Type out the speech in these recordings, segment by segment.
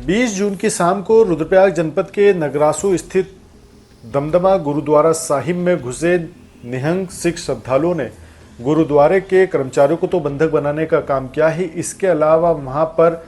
20 जून की शाम को रुद्रप्रयाग जनपद के नगरासू स्थित दमदमा गुरुद्वारा साहिब में घुसे निहंग सिख श्रद्धालुओं ने गुरुद्वारे के कर्मचारियों को तो बंधक बनाने का काम किया ही, इसके अलावा वहां पर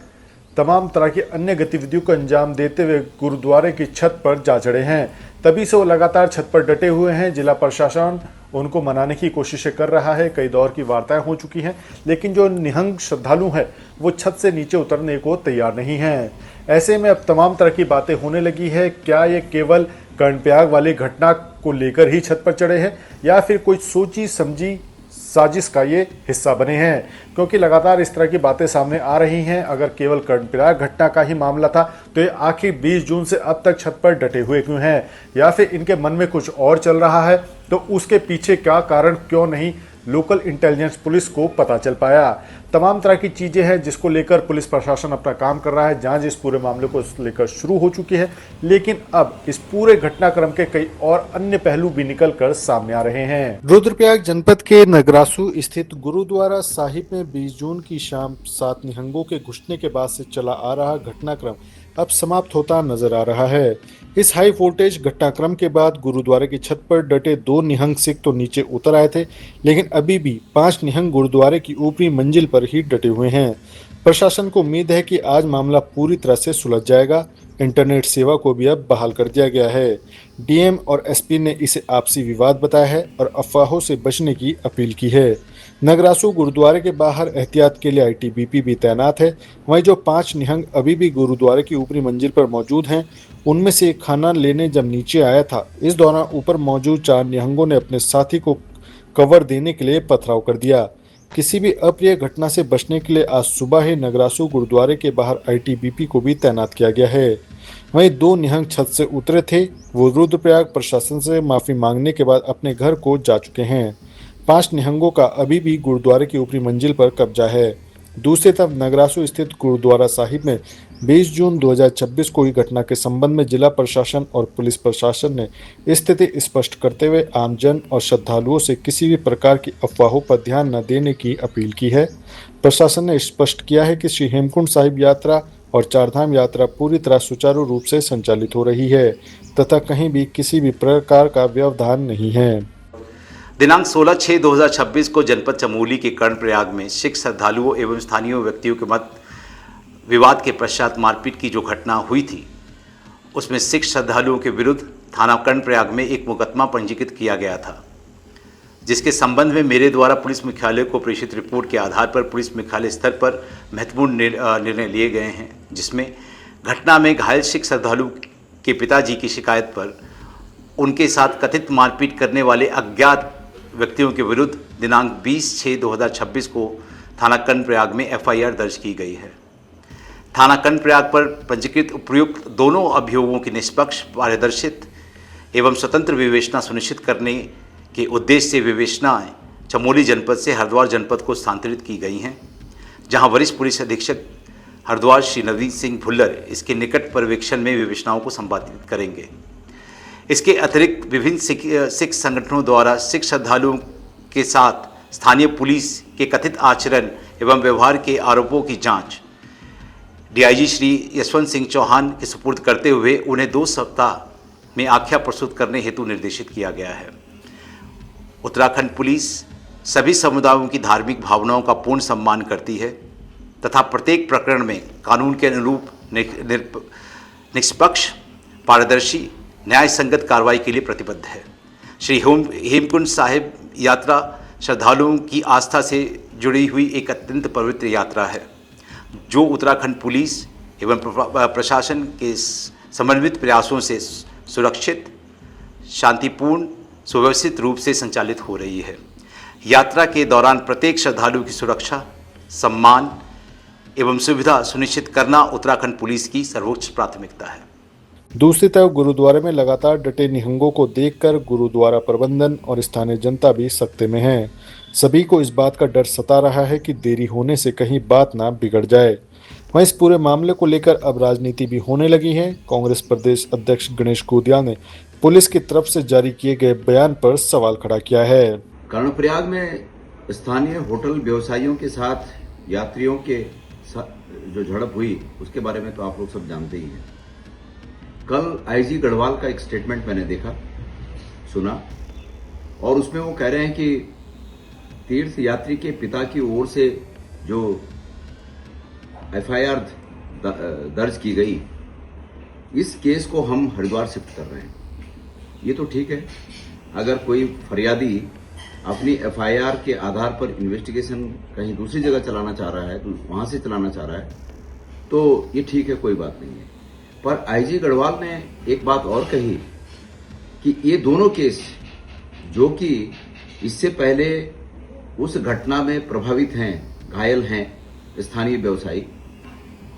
तमाम तरह की अन्य गतिविधियों को अंजाम देते हुए गुरुद्वारे की छत पर जा चढ़े हैं। तभी से वो लगातार छत पर डटे हुए हैं। जिला प्रशासन उनको मनाने की कोशिशें कर रहा है, कई दौर की वार्ताएं हो चुकी हैं, लेकिन जो निहंग श्रद्धालु हैं वो छत से नीचे उतरने को तैयार नहीं हैं। ऐसे में अब तमाम तरह की बातें होने लगी है। क्या ये केवल कर्णप्रयाग वाली घटना को लेकर ही छत पर चढ़े हैं या फिर कोई सोची समझी साजिश का ये हिस्सा बने हैं? क्योंकि लगातार इस तरह की बातें सामने आ रही हैं। अगर केवल कर्णप्रयाग घटना का ही मामला था तो ये आखिर 20 जून से अब तक छत पर डटे हुए क्यों हैं, या फिर इनके मन में कुछ और चल रहा है तो उसके पीछे क्या कारण, क्यों नहीं लोकल इंटेलिजेंस पुलिस को पता चल पाया? तमाम तरह की चीजें हैं जिसको लेकर पुलिस प्रशासन अपना काम कर रहा है। जांच इस पूरे मामले को लेकर शुरू हो चुकी है, लेकिन अब इस पूरे घटनाक्रम के कई और अन्य पहलू भी निकल कर सामने आ रहे हैं। रुद्रप्रयाग जनपद के नगरासू स्थित गुरुद्वारा साहिब में 20 जून की शाम 7 निहंगों के घुसने के बाद से चला आ रहा घटनाक्रम अब समाप्त होता नजर आ रहा है। इस हाई वोल्टेज घटनाक्रम के बाद गुरुद्वारे की छत पर डटे 2 निहंग सिख तो नीचे उतर आए थे, लेकिन अभी भी 5 निहंग गुरुद्वारे की ऊपरी मंजिल पर ही डटे हुए हैं। प्रशासन को उम्मीद है कि आज मामला पूरी तरह से सुलझ जाएगा। इंटरनेट सेवा को भी अब बहाल कर दिया गया है। डीएम और एसपी ने इसे आपसी विवाद बताया है और अफवाहों से बचने की अपील की है। नगरासू गुरुद्वारे के बाहर एहतियात के लिए आईटीबीपी भी तैनात है। वहीं जो 5 निहंग अभी भी गुरुद्वारे की ऊपरी मंजिल पर मौजूद हैं, उनमें से एक खाना लेने जब नीचे आया था, इस दौरान ऊपर मौजूद 4 निहंगों ने अपने साथी को कवर देने के लिए पथराव कर दिया। किसी भी अप्रिय घटना से बचने के लिए आज सुबह ही नगरासू गुरुद्वारे के बाहर आईटीबीपी को भी तैनात किया गया है। वहीं 2 निहंग छत से उतरे थे, वो रुद्रप्रयाग प्रशासन से माफी मांगने के बाद अपने घर को जा चुके हैं। 5 निहंगों का अभी भी गुरुद्वारे की ऊपरी मंजिल पर कब्जा है। दूसरी तरफ नगरासू स्थित गुरुद्वारा साहिब में 20 जून 2026 को हुई घटना के संबंध में जिला प्रशासन और पुलिस प्रशासन ने स्थिति स्पष्ट करते हुए आमजन और श्रद्धालुओं से किसी भी प्रकार की अफवाहों पर ध्यान न देने की अपील की है। प्रशासन ने स्पष्ट किया है कि श्री हेमकुंड साहिब यात्रा और चारधाम यात्रा पूरी तरह सुचारू रूप से संचालित हो रही है तथा कहीं भी किसी भी प्रकार का व्यवधान नहीं है। दिनांक 16/6/2026 को जनपद चमोली के कर्णप्रयाग में सिख श्रद्धालुओं एवं स्थानीय व्यक्तियों के मध्य विवाद के पश्चात मारपीट की जो घटना हुई थी, उसमें सिख श्रद्धालुओं के विरुद्ध थाना कर्णप्रयाग में एक मुकदमा पंजीकृत किया गया था, जिसके संबंध में मेरे द्वारा पुलिस मुख्यालय को प्रेषित रिपोर्ट के आधार पर पुलिस मुख्यालय स्तर पर महत्वपूर्ण निर्णय लिए गए हैं, जिसमें घटना में घायल सिख श्रद्धालु के पिताजी की शिकायत पर उनके साथ कथित मारपीट करने वाले अज्ञात व्यक्तियों के विरुद्ध दिनांक 20/6/2026 को थाना कर्णप्रयाग में एफआईआर दर्ज की गई है। थाना कर्णप्रयाग पर पंजीकृत उपयुक्त दोनों अभियोगों की निष्पक्ष, पारदर्शित एवं स्वतंत्र विवेचना सुनिश्चित करने के उद्देश्य से विवेचनाएं चमोली जनपद से हरिद्वार जनपद को स्थानांतरित की गई हैं, जहां वरिष्ठ पुलिस अधीक्षक हरिद्वार श्री नवदीप सिंह भुल्लर इसके निकट पर्यवेक्षण में विवेचनाओं को संपादित करेंगे। इसके अतिरिक्त विभिन्न सिख संगठनों द्वारा सिख श्रद्धालुओं के साथ स्थानीय पुलिस के कथित आचरण एवं व्यवहार के आरोपों की जांच डीआईजी श्री यशवंत सिंह चौहान के सुपुर्द करते हुए उन्हें 2 सप्ताह में आख्या प्रस्तुत करने हेतु निर्देशित किया गया है। उत्तराखंड पुलिस सभी समुदायों की धार्मिक भावनाओं का पूर्ण सम्मान करती है तथा प्रत्येक प्रकरण में कानून के अनुरूप निष्पक्ष, पारदर्शी, न्याय संगत कार्रवाई के लिए प्रतिबद्ध है। श्री हेमकुंड साहिब यात्रा श्रद्धालुओं की आस्था से जुड़ी हुई एक अत्यंत पवित्र यात्रा है, जो उत्तराखंड पुलिस एवं प्रशासन के समन्वित प्रयासों से सुरक्षित, शांतिपूर्ण, सुव्यवस्थित रूप से संचालित हो रही है। यात्रा के दौरान प्रत्येक श्रद्धालु की सुरक्षा, सम्मान एवं सुविधा सुनिश्चित करना उत्तराखंड पुलिस की सर्वोच्च प्राथमिकता है। दूसरी तरफ गुरुद्वारे में लगातार डटे निहंगों को देखकर गुरुद्वारा प्रबंधन और स्थानीय जनता भी सकते में है। सभी को इस बात का डर सता रहा है कि देरी होने से कहीं बात ना बिगड़ जाए। वहीं इस पूरे मामले को लेकर अब राजनीति भी होने लगी है। कांग्रेस प्रदेश अध्यक्ष गणेश गोदिया ने पुलिस की तरफ से जारी किए गए बयान पर सवाल खड़ा किया है। कर्णप्रयाग में स्थानीय होटल व्यवसायियों के साथ यात्रियों के जो झड़प हुई उसके बारे में तो आप लोग सब जानते ही हैं। कल आईजी गढ़वाल का एक स्टेटमेंट मैंने देखा, सुना, और उसमें वो कह रहे हैं कि तीर्थ यात्री के पिता की ओर से जो एफआईआर दर्ज की गई, इस केस को हम हरिद्वार शिफ्ट कर रहे हैं। ये तो ठीक है, अगर कोई फरियादी अपनी एफआईआर के आधार पर इन्वेस्टिगेशन कहीं दूसरी जगह चलाना चाह रहा है, तो वहां से चलाना चाह रहा है, तो ये ठीक है, कोई बात नहीं है। पर आईजी गढ़वाल ने एक बात और कही कि ये दोनों केस जो कि इससे पहले उस घटना में प्रभावित हैं, घायल हैं स्थानीय व्यवसायी,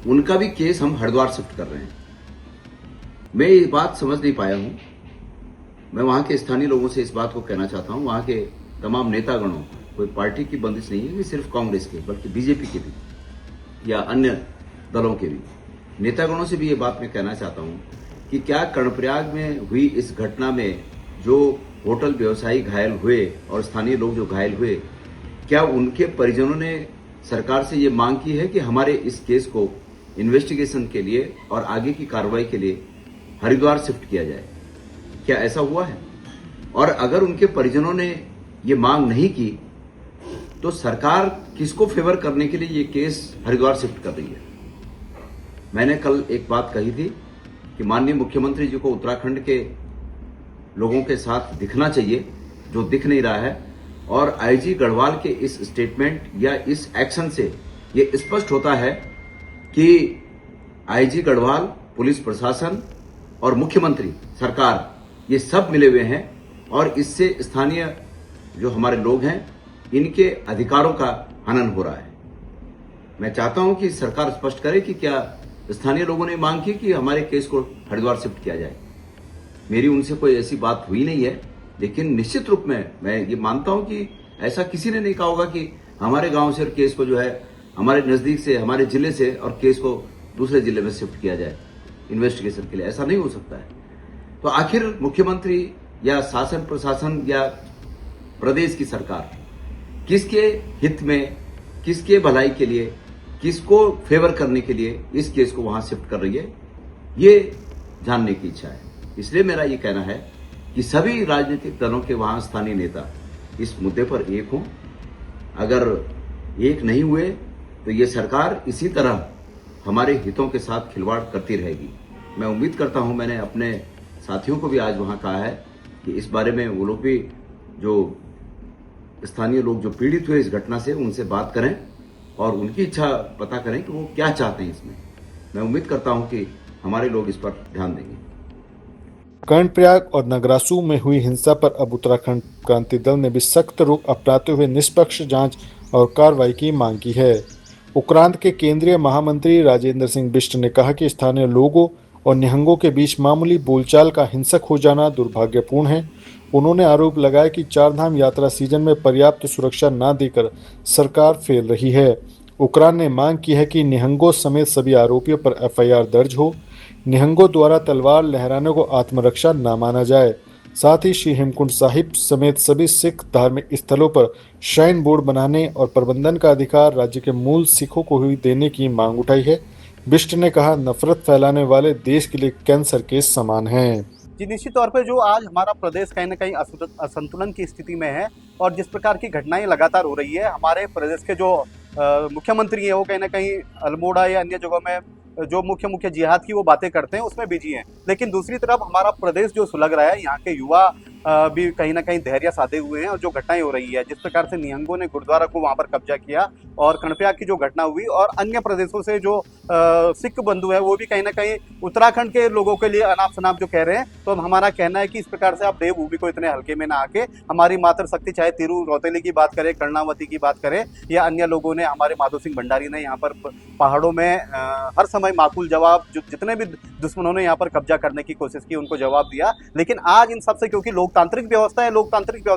उनका भी केस हम हरिद्वार शिफ्ट कर रहे हैं। मैं ये बात समझ नहीं पाया हूं। मैं वहां के स्थानीय लोगों से इस बात को कहना चाहता हूं, वहां के तमाम नेतागणों, कोई पार्टी की बंदिश नहीं है कि सिर्फ कांग्रेस के, बल्कि बीजेपी के भी या अन्य दलों के भी नेतागणों से भी ये बात मैं कहना चाहता हूं कि क्या कर्णप्रयाग में हुई इस घटना में जो होटल व्यवसायी घायल हुए और स्थानीय लोग जो घायल हुए, क्या उनके परिजनों ने सरकार से ये मांग की है कि हमारे इस केस को इन्वेस्टिगेशन के लिए और आगे की कार्रवाई के लिए हरिद्वार शिफ्ट किया जाए? क्या ऐसा हुआ है? और अगर उनके परिजनों ने ये मांग नहीं की तो सरकार किसको फेवर करने के लिए ये केस हरिद्वार शिफ्ट कर रही है? मैंने कल एक बात कही थी कि माननीय मुख्यमंत्री जी को उत्तराखंड के लोगों के साथ दिखना चाहिए, जो दिख नहीं रहा है। और आईजी गढ़वाल के इस स्टेटमेंट या इस एक्शन से ये स्पष्ट होता है कि आईजी गढ़वाल, पुलिस प्रशासन और मुख्यमंत्री सरकार, ये सब मिले हुए हैं और इससे स्थानीय जो हमारे लोग हैं, इनके अधिकारों का हनन हो रहा है। मैं चाहता हूं कि सरकार स्पष्ट करे कि क्या स्थानीय लोगों ने मांग की कि हमारे केस को हरिद्वार शिफ्ट किया जाए। मेरी उनसे कोई ऐसी बात हुई नहीं है, लेकिन निश्चित रूप में मैं ये मानता हूं कि ऐसा किसी ने नहीं कहा होगा कि हमारे गांव से केस को जो है हमारे नजदीक से, हमारे जिले से और केस को दूसरे जिले में शिफ्ट किया जाए इन्वेस्टिगेशन के लिए। ऐसा नहीं हो सकता है। तो आखिर मुख्यमंत्री या शासन प्रशासन या प्रदेश की सरकार किसके हित में, किसके भलाई के लिए, किसको फेवर करने के लिए इस केस को वहां शिफ्ट कर रही है, ये जानने की इच्छा है। इसलिए मेरा ये कहना है कि सभी राजनीतिक दलों के वहां स्थानीय नेता इस मुद्दे पर एक हों। अगर एक नहीं हुए तो ये सरकार इसी तरह हमारे हितों के साथ खिलवाड़ करती रहेगी। मैं उम्मीद करता हूं, मैंने अपने साथियों को भी आज वहां कहा है कि इस बारे में वो लोग भी, जो स्थानीय लोग जो पीड़ित हुए इस घटना से, उनसे बात करें और उनकी इच्छा पता करें कि वो क्या चाहते हैं इसमें। मैं उम्मीद करता हूं कि हमारे लोग इस पर ध्यान देंगे। कर्णप्रयाग और नगरासू में हुई हिंसा पर अब उत्तराखंड क्रांति दल ने भी सख्त रुख अपनाते हुए निष्पक्ष जांच और कार्रवाई की मांग की है। उक्रांत के केंद्रीय महामंत्री राजेंद्र सिंह बिष्ट ने कहा कि स्थानीय लोगों और निहंगों के बीच मामूली बोलचाल का हिंसक हो जाना दुर्भाग्यपूर्ण है। उन्होंने आरोप लगाया कि चारधाम यात्रा सीजन में पर्याप्त सुरक्षा न देकर सरकार फेल रही है। उक्रांत ने मांग की है कि निहंगों समेत सभी आरोपियों पर एफआईआर दर्ज हो। निहंगों द्वारा तलवार लहराने को आत्मरक्षा न माना जाए। साथ ही श्री हेमकुंड साहिब समेत सभी सिख धार्मिक स्थलों पर श्राइन बोर्ड बनाने और प्रबंधन का अधिकार राज्य के मूल सिखों को ही देने की मांग उठाई है। बिष्ट ने कहा, नफरत फैलाने वाले देश के लिए कैंसर के समान हैं। जी, निश्चित तौर पे जो आज हमारा प्रदेश कहीं ना कहीं असंतुलन की स्थिति में है और जिस प्रकार की घटनाएं लगातार हो रही है, हमारे प्रदेश के जो मुख्यमंत्री हैं वो कहीं ना कहीं अल्मोड़ा या अन्य जगहों में जो मुख्य जिहाद की वो बातें करते हैं उसमें बिजी हैं। लेकिन दूसरी तरफ हमारा प्रदेश जो सुलग रहा है, यहाँ के युवा भी कहीं ना कहीं धैर्य साधे हुए हैं और जो घटनाएं हो रही है, जिस प्रकार से निहंगों ने गुरुद्वारा को वहां पर कब्जा किया और कर्णप्रयाग की जो घटना हुई और अन्य प्रदेशों से जो सिख बंधु है वो भी कहीं ना कहीं उत्तराखंड के लोगों के लिए अनाप शनाप जो कह रहे हैं, तो हमारा कहना है कि इस प्रकार से आप देवभूमि को इतने हल्के में ना आके हमारी मातृशक्ति, चाहे तिरु रौतेली की बात करें, कर्णावती की बात करें या अन्य लोगों ने, हमारे माधो सिंह भंडारी ने यहाँ पर पहाड़ों में हर समय माकूल जवाब, जितने भी दुश्मनों ने यहाँ पर कब्जा करने की कोशिश की उनको जवाब दिया। लेकिन आज इन सबसे क्योंकि लोग लोकतांत्रिक व्यवस्था है, लोकतांत्रिक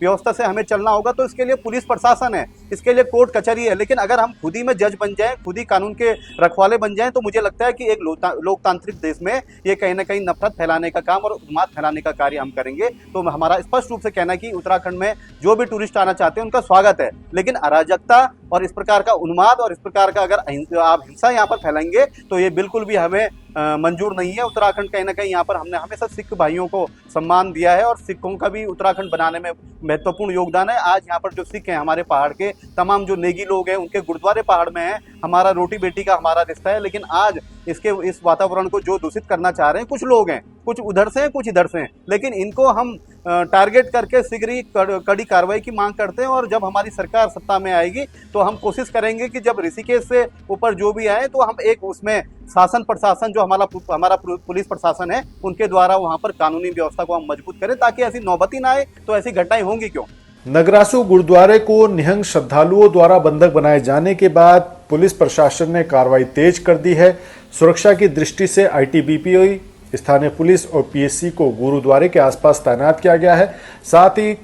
व्यवस्था से हमें चलना होगा, तो इसके लिए पुलिस प्रशासन है, इसके लिए कोर्ट कचहरी है। लेकिन अगर हम खुद ही में जज बन जाएं, खुद ही कानून के रखवाले बन जाएं, तो मुझे लगता है कि एक लोकतांत्रिक देश में ये कहीं ना कहीं नफरत फैलाने का काम और उन्माद फैलाने का कार्य हम करेंगे। तो हमारा स्पष्ट रूप से कहना है कि उत्तराखंड में जो भी टूरिस्ट आना चाहते हैं उनका स्वागत है, लेकिन अराजकता और इस प्रकार का उन्माद और इस प्रकार का अगर आप हिंसा यहाँ पर फैलाएंगे तो ये बिल्कुल भी हमें मंजूर नहीं है। उत्तराखंड कहीं ना कहीं यहाँ पर हमने हमेशा सिख भाइयों को सम्मान दिया है और सिखों का भी उत्तराखंड बनाने में महत्वपूर्ण योगदान है। आज यहाँ पर जो सिख हैं, हमारे पहाड़ के तमाम जो नेगी लोग हैं, उनके गुरुद्वारे पहाड़ में हैं, हमारा रोटी बेटी का हमारा रिश्ता है। लेकिन आज इस वातावरण को जो दूषित करना चाह रहे हैं कुछ लोग हैं, कुछ उधर से हैं, कुछ इधर से हैं, लेकिन इनको हम टारगेट करके शीघ्र ही कड़ी कार्रवाई की मांग करते हैं। और जब हमारी सरकार सत्ता में आएगी तो हम कोशिश करेंगे कि जब ऋषिकेश से ऊपर जो भी आए तो हम एक उसमें शासन प्रशासन जो हमारा पुलिस प्रशासन है उनके द्वारा वहां पर कानूनी व्यवस्था को हम मजबूत करें, ताकि ऐसी नौबत ही ना आए। तो ऐसी घटनाएं होंगी क्यों। नगरासू गुरुद्वारे को निहंग श्रद्धालुओं द्वारा बंधक बनाए जाने के बाद पुलिस प्रशासन ने कार्रवाई तेज कर दी है। सुरक्षा की दृष्टि से आईटीबीपी, स्थानीय पुलिस और पीएससी को गुरुद्वारे के आसपास तैनात किया गया है। साथ ही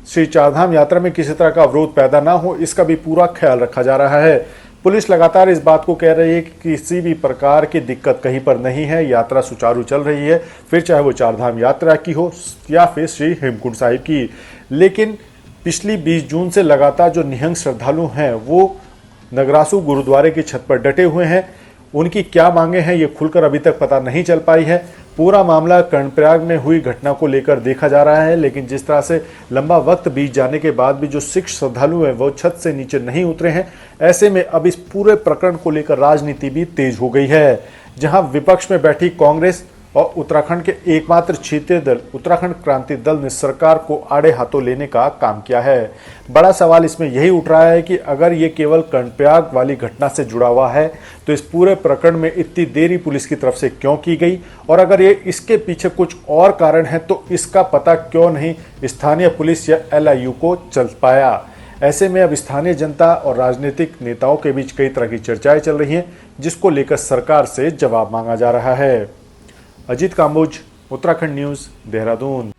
श्री चारधाम यात्रा में किसी तरह का अवरोध पैदा ना हो, इसका भी पूरा ख्याल रखा जा रहा है। पुलिस लगातार इस बात को कह रही है कि किसी भी प्रकार की दिक्कत कहीं पर नहीं है, यात्रा सुचारू चल रही है, फिर चाहे वो चारधाम यात्रा की हो या फिर श्री हेमकुंड साहिब की। लेकिन पिछली 20 जून से लगातार जो निहंग श्रद्धालु हैं वो नगरासू गुरुद्वारे की छत पर डटे हुए हैं। उनकी क्या मांगे हैं ये खुलकर अभी तक पता नहीं चल पाई है। पूरा मामला कर्णप्रयाग में हुई घटना को लेकर देखा जा रहा है, लेकिन जिस तरह से लंबा वक्त बीत जाने के बाद भी जो सिख श्रद्धालु हैं वो छत से नीचे नहीं उतरे हैं, ऐसे में अब इस पूरे प्रकरण को लेकर राजनीति भी तेज हो गई है। जहां विपक्ष में बैठी कांग्रेस और उत्तराखंड के एकमात्र क्षेत्रीय दल उत्तराखंड क्रांति दल ने सरकार को आड़े हाथों लेने का काम किया है। बड़ा सवाल इसमें यही उठ रहा है कि अगर ये केवल कर्णप्रयाग वाली घटना से जुड़ा हुआ है तो इस पूरे प्रकरण में इतनी देरी पुलिस की तरफ से क्यों की गई, और अगर ये इसके पीछे कुछ और कारण है तो इसका पता क्यों नहीं स्थानीय पुलिस या एलआईयू को चल पाया। ऐसे में अब स्थानीय जनता और राजनीतिक नेताओं के बीच कई तरह की चर्चाएं चल रही हैं, जिसको लेकर सरकार से जवाब मांगा जा रहा है। अजीत कांबोज, उत्तराखंड न्यूज़, देहरादून।